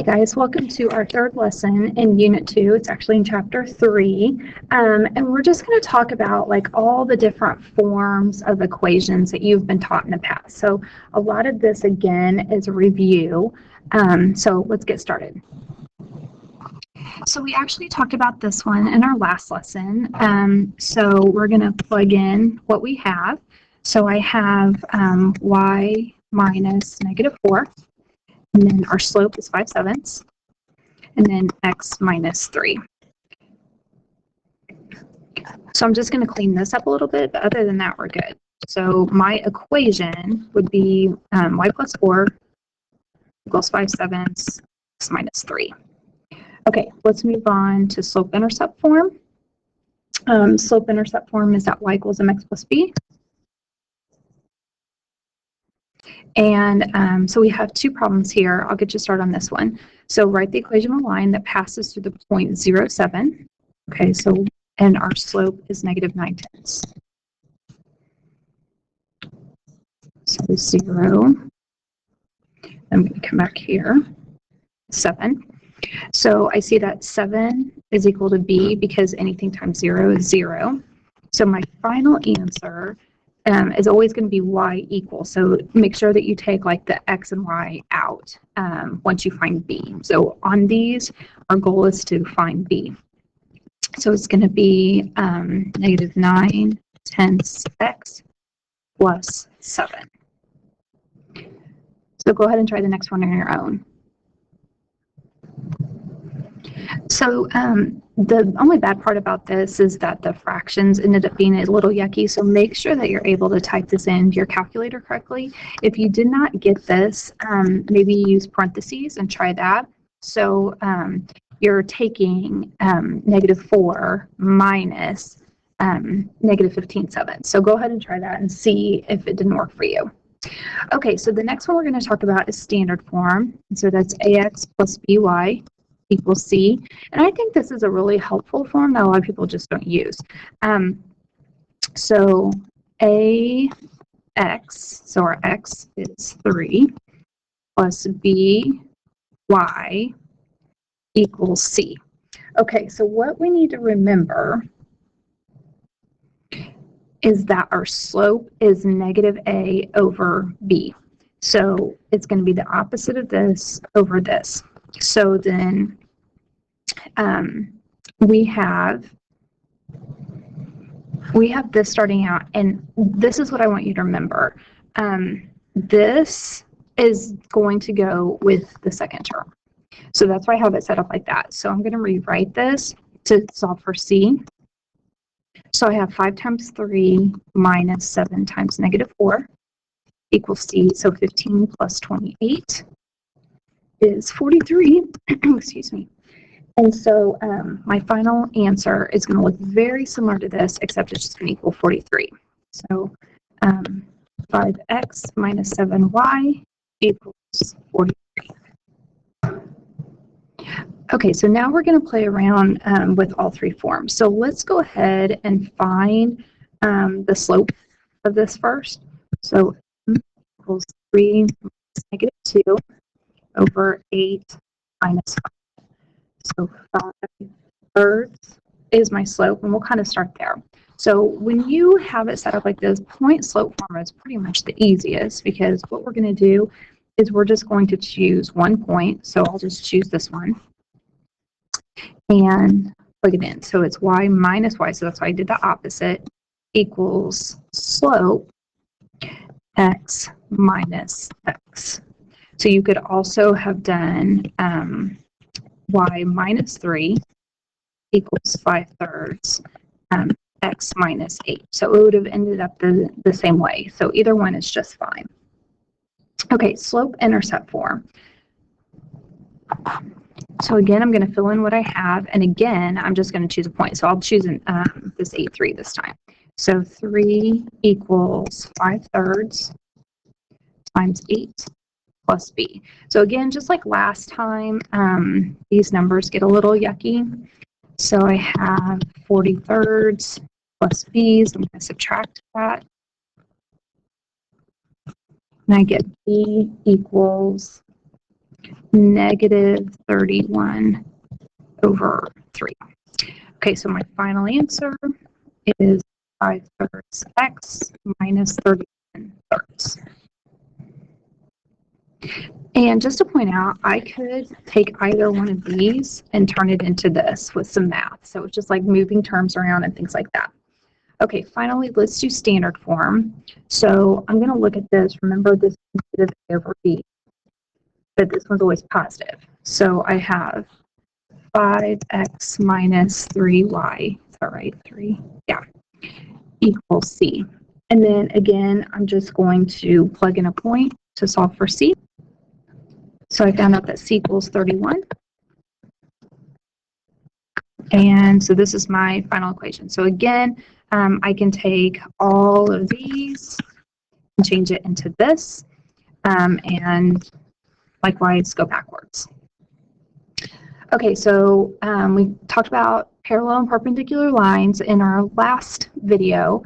Hi guys, welcome to our third lesson in Unit 2. It's actually in Chapter 3. And we're just going to talk about like all the different forms of equations that you've been taught in the past. So a lot of this again is a review. So let's get started. So we actually talked about this one in our last lesson. So we're going to plug in what we have. So I have y minus -4. And then our slope is 5/7, and then x minus 3. So I'm just going to clean this up a little bit, but other than that, we're good. So my equation would be y plus 4 equals 5/7, x minus 3. Okay, let's move on to slope-intercept form. Slope-intercept form is that y equals mx plus b. And so we have two problems here. I'll get you started on this one. So write the equation of a line that passes through the point 0, 7. Okay, so, and our slope is -9/10. So 0. I'm going to come back here. 7. So I see that 7 is equal to b because anything times 0 is 0. So my final answer is always going to be y equals. So make sure that you take like the x and y out once you find b. So on these, our goal is to find b. So it's going to be -9/10 x plus 7. So go ahead and try the next one on your own. So the only bad part about this is that the fractions ended up being a little yucky, so make sure that you're able to type this into your calculator correctly. If you did not get this, maybe use parentheses and try that. So you're taking -4 minus -15/7. So go ahead and try that and see if it didn't work for you. Okay, so the next one we're going to talk about is standard form. So that's ax plus by equals c. And I think this is a really helpful form that a lot of people just don't use. So ax, so our x is 3, plus by equals c. Okay, so what we need to remember is that our slope is -a over b. So it's going to be the opposite of this over this. So then we have this starting out, and this is what I want you to remember. This is going to go with the second term. So that's why I have it set up like that. So I'm going to rewrite this to solve for c. So I have 5 times 3 minus 7 times -4 equals c. So 15 plus 28 is 43. Excuse me. And so my final answer is going to look very similar to this, except it's just going to equal 43. So 5x minus 7y equals 43. Okay, so now we're going to play around with all three forms. So let's go ahead and find the slope of this first. So m equals 3 minus -2 over 8 minus 5. So 5/3 is my slope, and we'll kind of start there. So when you have it set up like this, point slope form is pretty much the easiest, because what we're going to do is we're just going to choose one point. So I'll just choose this one and plug it in. So it's y minus y, so that's why I did the opposite, equals slope x minus x. So you could also have done y minus 3 equals 5/3 x minus 8. So it would have ended up the same way. So either one is just fine. Okay, slope-intercept form. So again, I'm going to fill in what I have, and again, I'm just going to choose a point. So I'll choose this 8/3 this time. So 3 equals 5/3 times 8 plus b. So again, just like last time, these numbers get a little yucky. So I have 40/3 plus b, so I'm going to subtract that. And I get b equals negative 31 over 3. Okay, so my final answer is 5/3 x minus 31/3. And just to point out, I could take either one of these and turn it into this with some math. So it's just like moving terms around and things like that. Okay, finally, let's do standard form. So I'm going to look at this. Remember, this is negative a over b, but this one's always positive. So I have 5x minus 3y. Is that right? 3? Yeah. Equals c. And then again, I'm just going to plug in a point to solve for c. So I found out that c equals 31. And so this is my final equation. So again, I can take all of these and change it into this, and likewise go backwards. Okay, so we talked about parallel and perpendicular lines in our last video.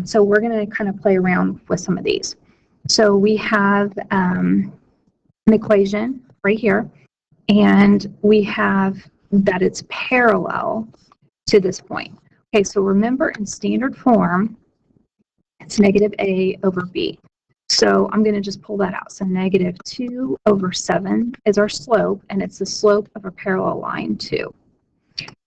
So we're going to kind of play around with some of these. So we have an equation right here, and we have that it's parallel to this point. Okay, so remember in standard form, it's negative a over b. So I'm going to just pull that out. So negative 2 over 7 is our slope, and it's the slope of a parallel line too.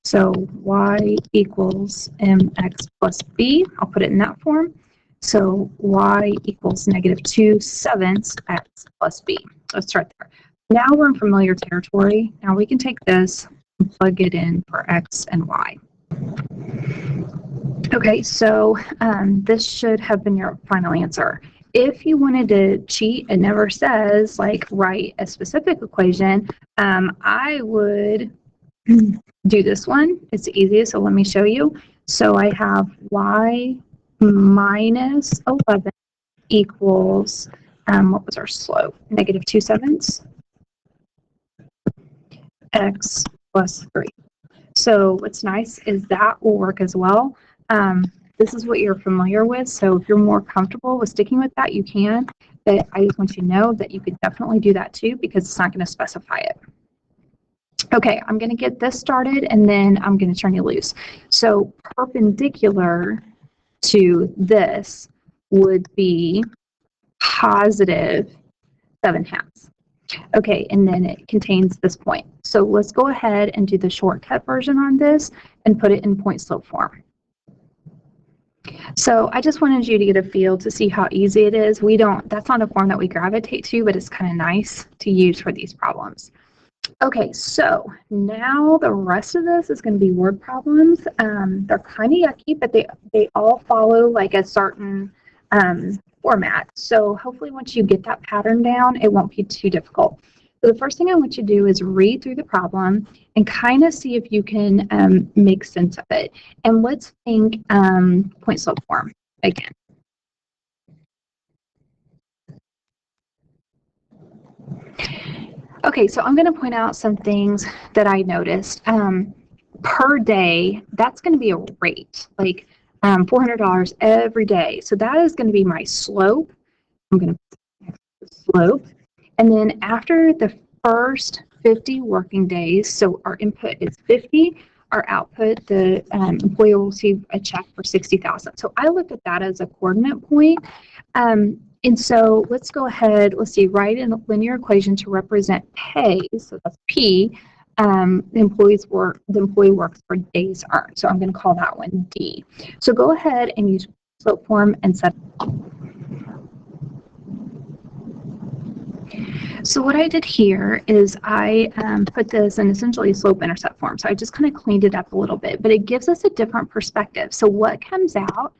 So y equals mx plus b. I'll put it in that form. So y equals negative 2/7 x plus b. Let's start there. Now we're in familiar territory. Now we can take this and plug it in for x and y. Okay, so this should have been your final answer. If you wanted to cheat, it never says like write a specific equation. I would do this one. It's the easiest, so let me show you. So I have y minus 11 equals, what was our slope? Negative 2/7 x plus 3. So what's nice is that will work as well. This is what you're familiar with, so if you're more comfortable with sticking with that, you can. But I just want you to know that you could definitely do that too, because it's not going to specify it. Okay, I'm going to get this started, and then I'm going to turn you loose. So perpendicular to this would be positive 7/2. Okay, and then it contains this point. So let's go ahead and do the shortcut version on this and put it in point slope form. So I just wanted you to get a feel to see how easy it is. That's not a form that we gravitate to, but it's kind of nice to use for these problems. Okay, so now the rest of this is going to be word problems. They're kind of yucky, but they all follow like a certain format. So hopefully once you get that pattern down, it won't be too difficult. So the first thing I want you to do is read through the problem and kind of see if you can make sense of it. And let's think point slope form again. Okay, so I'm going to point out some things that I noticed. Per day, that's going to be a rate, like $400 every day. So that is going to be my slope. I'm going to put the slope. And then after the first 50 working days, so our input is 50, our output, the employee will receive a check for $60,000. So I looked at that as a coordinate point. And so let's go ahead, let's see, write in a linear equation to represent pay, so that's P, the employee works for days earned. So I'm going to call that one D. So go ahead and use slope form and set. So what I did here is I put this in essentially slope intercept form. So I just kind of cleaned it up a little bit, but it gives us a different perspective. So what comes out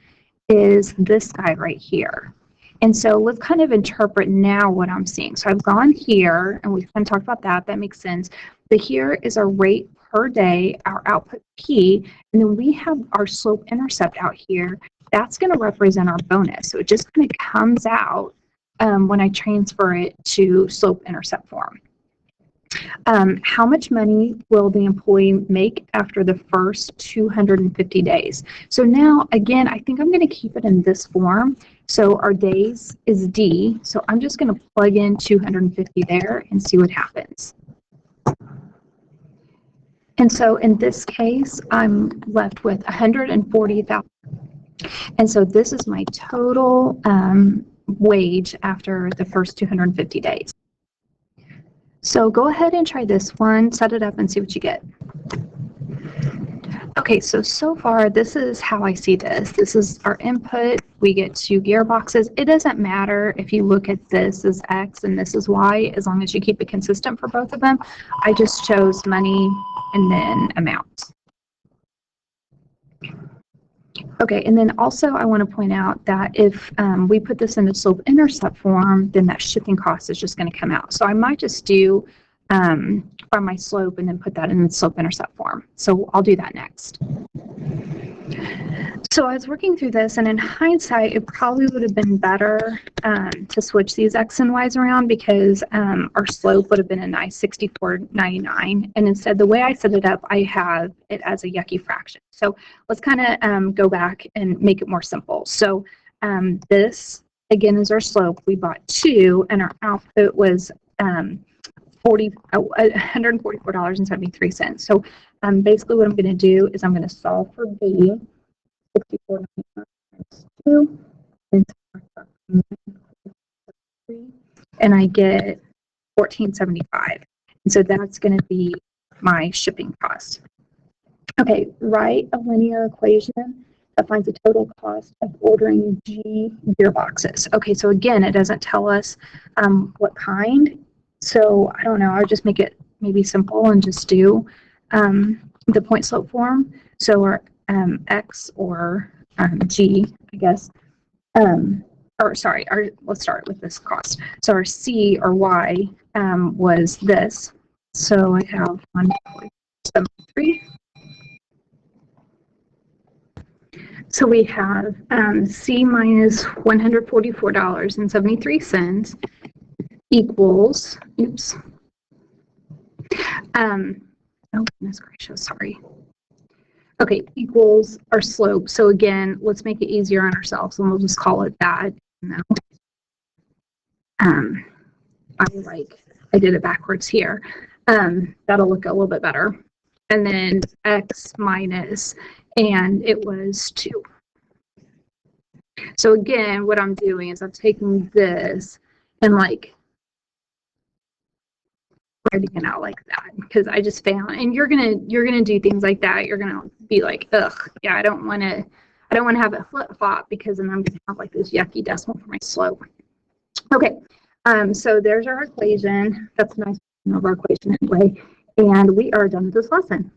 is this guy right here. And so let's kind of interpret now what I'm seeing. So I've gone here, and we've kind of talked about that. That makes sense. But here is our rate per day, our output P, and then we have our slope intercept out here. That's going to represent our bonus. So it just kind of comes out when I transfer it to slope intercept form. How much money will the employee make after the first 250 days? So now, again, I think I'm going to keep it in this form. So our days is D. So I'm just going to plug in 250 there and see what happens. And so in this case, I'm left with 140,000. And so this is my total wage after the first 250 days. So go ahead and try this one, set it up and see what you get. Okay, so far this is how I see this. This is our input. We get 2 gearboxes. It doesn't matter if you look at this as X and this is Y, as long as you keep it consistent for both of them. I just chose money and then amount. Okay, and then also I want to point out that if we put this in the slope intercept form, then that shipping cost is just going to come out. So I might just do from my slope and then put that in the slope intercept form. So I'll do that next. So I was working through this, and in hindsight, it probably would have been better to switch these X and Y's around, because our slope would have been a nice 64.99. And instead, the way I set it up, I have it as a yucky fraction. So let's kind of go back and make it more simple. So this, again, is our slope. We bought 2, and our output was $144.73. So basically what I'm going to do is I'm going to solve for B, 64.99 times 2, and I get $14.75. And so that's going to be my shipping cost. Okay, write a linear equation that finds the total cost of ordering G gearboxes. Okay, so again, it doesn't tell us what kind. So I don't know, I'll just make it maybe simple and just do the point slope form. So our X or G, I guess, or sorry, let's start with this cost. So our C or Y was this. So I have 1.73. So we have C minus $144.73 equals, oops. Oh, goodness gracious, sorry. Okay, equals our slope. So again, let's make it easier on ourselves, and we'll just call it that. No. I did it backwards here. That'll look a little bit better. And then X minus, and it was 2. So again, what I'm doing is I'm taking this and like writing it out like that, because I just found, and you're gonna do things like that. You're gonna be like, ugh, yeah, I don't want to have it flip flop, because then I'm gonna have like this yucky decimal for my slope. Okay, so there's our equation. That's a nice version of our equation anyway, and we are done with this lesson.